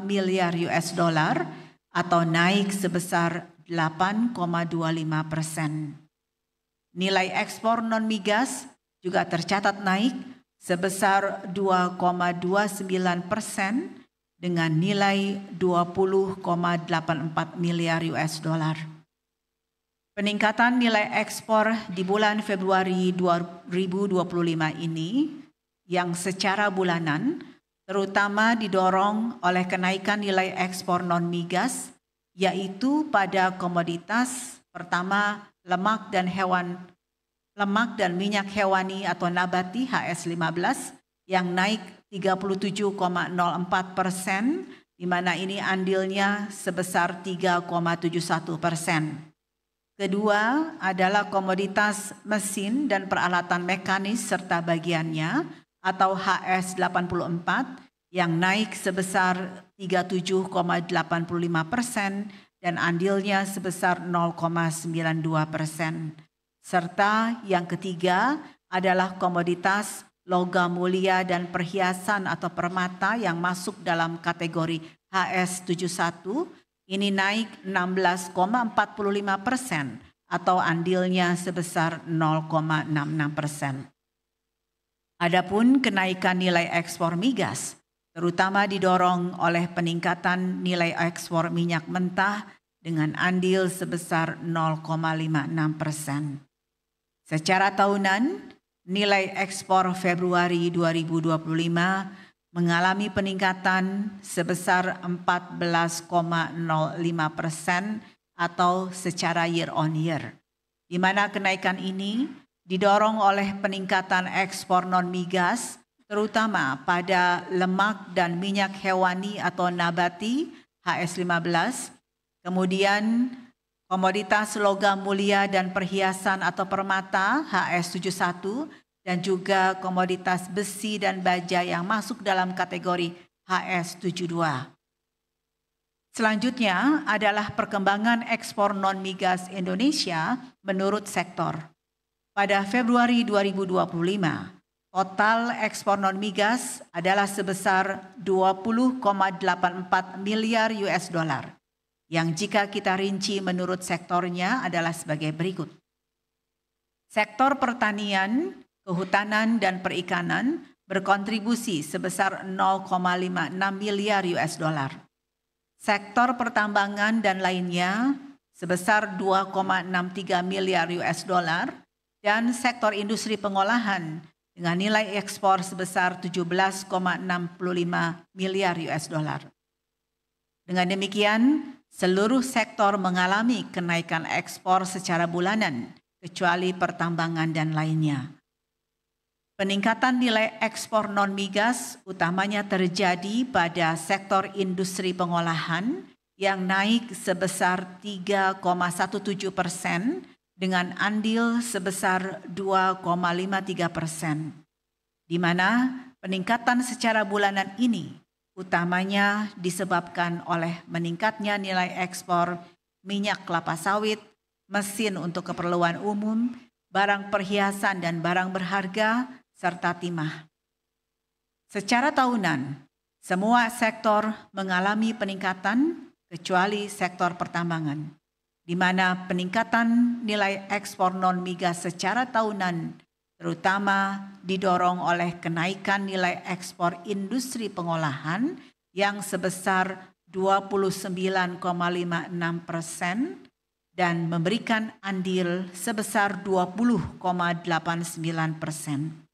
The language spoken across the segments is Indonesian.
miliar US dollar atau naik sebesar 8,25%. Nilai ekspor non-migas juga tercatat naik sebesar 2,29% dengan nilai 20,84 miliar US dollar. Peningkatan nilai ekspor di bulan Februari 2025 ini yang secara bulanan terutama didorong oleh kenaikan nilai ekspor non-migas, yaitu pada komoditas pertama lemak dan minyak hewani atau nabati HS15 yang naik 37,04%, di mana ini andilnya sebesar 3,71%. Kedua adalah komoditas mesin dan peralatan mekanis serta bagiannya atau HS84 yang naik sebesar 37,85% dan andilnya sebesar 0,92%. Serta yang ketiga adalah komoditas logam mulia dan perhiasan atau permata yang masuk dalam kategori HS71. Ini naik 16,45% atau andilnya sebesar 0,66%. Adapun kenaikan nilai ekspor migas terutama didorong oleh peningkatan nilai ekspor minyak mentah dengan andil sebesar 0,56%. Secara tahunan, nilai ekspor Februari 2025 mengalami peningkatan sebesar 14,05% atau secara year on year, di mana kenaikan ini didorong oleh peningkatan ekspor non-migas terutama pada lemak dan minyak hewani atau nabati HS15, kemudian komoditas logam mulia dan perhiasan atau permata HS71, dan juga komoditas besi dan baja yang masuk dalam kategori HS72. Selanjutnya adalah perkembangan ekspor non-migas Indonesia menurut sektor. Pada Februari 2025, total ekspor non-migas adalah sebesar 20,84 miliar US dollar. Yang jika kita rinci menurut sektornya adalah sebagai berikut. Sektor pertanian, kehutanan dan perikanan berkontribusi sebesar 0,56 miliar US dollar. Sektor pertambangan dan lainnya sebesar 2,63 miliar US dollar dan sektor industri pengolahan dengan nilai ekspor sebesar 17,65 miliar US dollar. Dengan demikian, seluruh sektor mengalami kenaikan ekspor secara bulanan kecuali pertambangan dan lainnya. Peningkatan nilai ekspor non-migas utamanya terjadi pada sektor industri pengolahan yang naik sebesar 3,17% dengan andil sebesar 2,53%, di mana peningkatan secara bulanan ini utamanya disebabkan oleh meningkatnya nilai ekspor minyak kelapa sawit, mesin untuk keperluan umum, barang perhiasan dan barang berharga, serta timah. Secara tahunan, semua sektor mengalami peningkatan kecuali sektor pertambangan, di mana peningkatan nilai ekspor non-migas secara tahunan terutama didorong oleh kenaikan nilai ekspor industri pengolahan yang sebesar 29,56% dan memberikan andil sebesar 20,89%.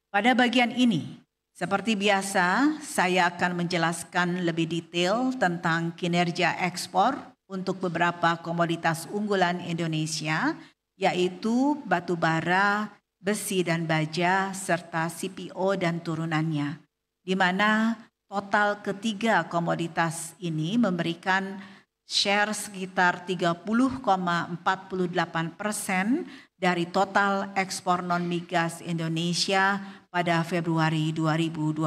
Pada bagian ini, seperti biasa, saya akan menjelaskan lebih detail tentang kinerja ekspor untuk beberapa komoditas unggulan Indonesia, yaitu batu bara, besi dan baja, serta CPO dan turunannya, di mana total ketiga komoditas ini memberikan share sekitar 30,48% dari total ekspor non-migas Indonesia pada Februari 2025.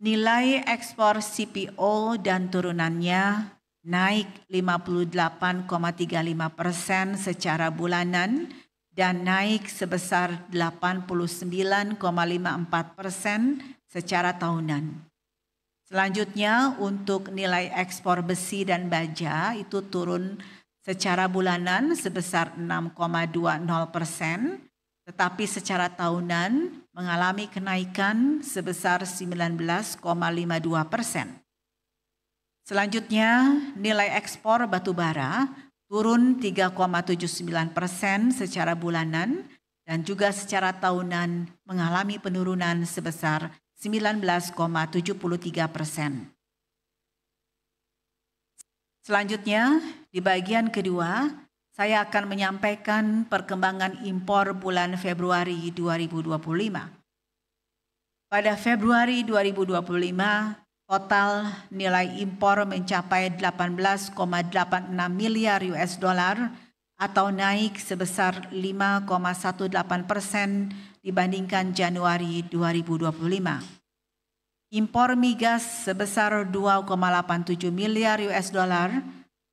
Nilai ekspor CPO dan turunannya naik 58,35% secara bulanan dan naik sebesar 89,54% secara tahunan. Selanjutnya untuk nilai ekspor besi dan baja itu turun secara bulanan sebesar 6,20%, tetapi secara tahunan mengalami kenaikan sebesar 19,52%. Selanjutnya nilai ekspor batu bara turun 3,79% secara bulanan dan juga secara tahunan mengalami penurunan sebesar 19,73%. Selanjutnya, di bagian kedua, saya akan menyampaikan perkembangan impor bulan Februari 2025. Pada Februari 2025, total nilai impor mencapai 18,86 miliar US dollar atau naik sebesar 5,18% dibandingkan Januari 2025. Impor migas sebesar 2,87 miliar US dollar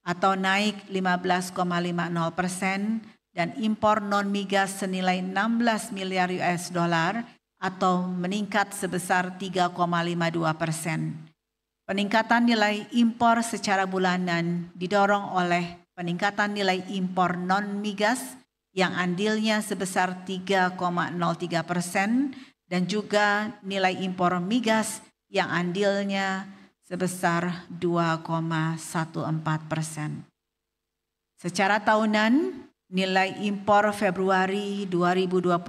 atau naik 15,50% dan impor non migas senilai 16 miliar US dollar atau meningkat sebesar 3,52%. Peningkatan nilai impor secara bulanan didorong oleh peningkatan nilai impor non migas yang andilnya sebesar 3,03% dan juga nilai impor migas yang andilnya sebesar 2,14%. Secara tahunan, nilai impor Februari 2025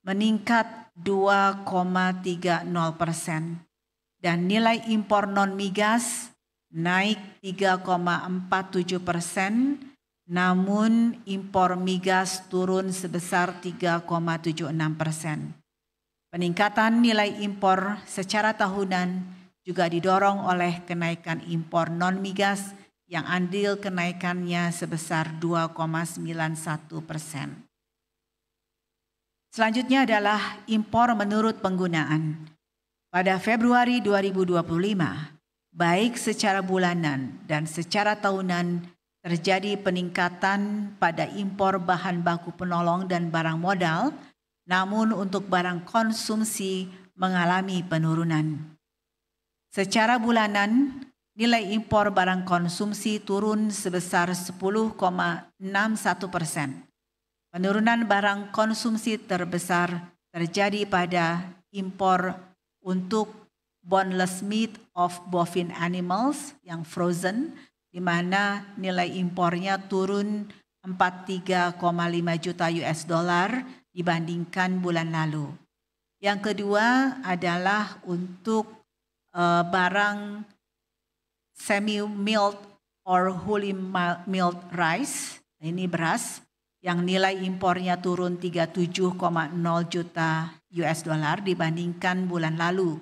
meningkat 2,30% dan nilai impor non migas naik 3,47%, namun impor migas turun sebesar 3,76%. Peningkatan nilai impor secara tahunan juga didorong oleh kenaikan impor non migas yang andil kenaikannya sebesar 2,91%. Selanjutnya adalah impor menurut penggunaan. Pada Februari 2025, baik secara bulanan dan secara tahunan terjadi peningkatan pada impor bahan baku penolong dan barang modal, namun untuk barang konsumsi mengalami penurunan. Secara bulanan, nilai impor barang konsumsi turun sebesar 10,61%. Penurunan barang konsumsi terbesar terjadi pada impor untuk boneless meat of bovine animals yang frozen, di mana nilai impornya turun 43,5 juta US dollar dibandingkan bulan lalu. Yang kedua adalah untuk barang semi-milled or wholly milled rice, ini beras, yang nilai impornya turun 37,0 juta US dollar dibandingkan bulan lalu.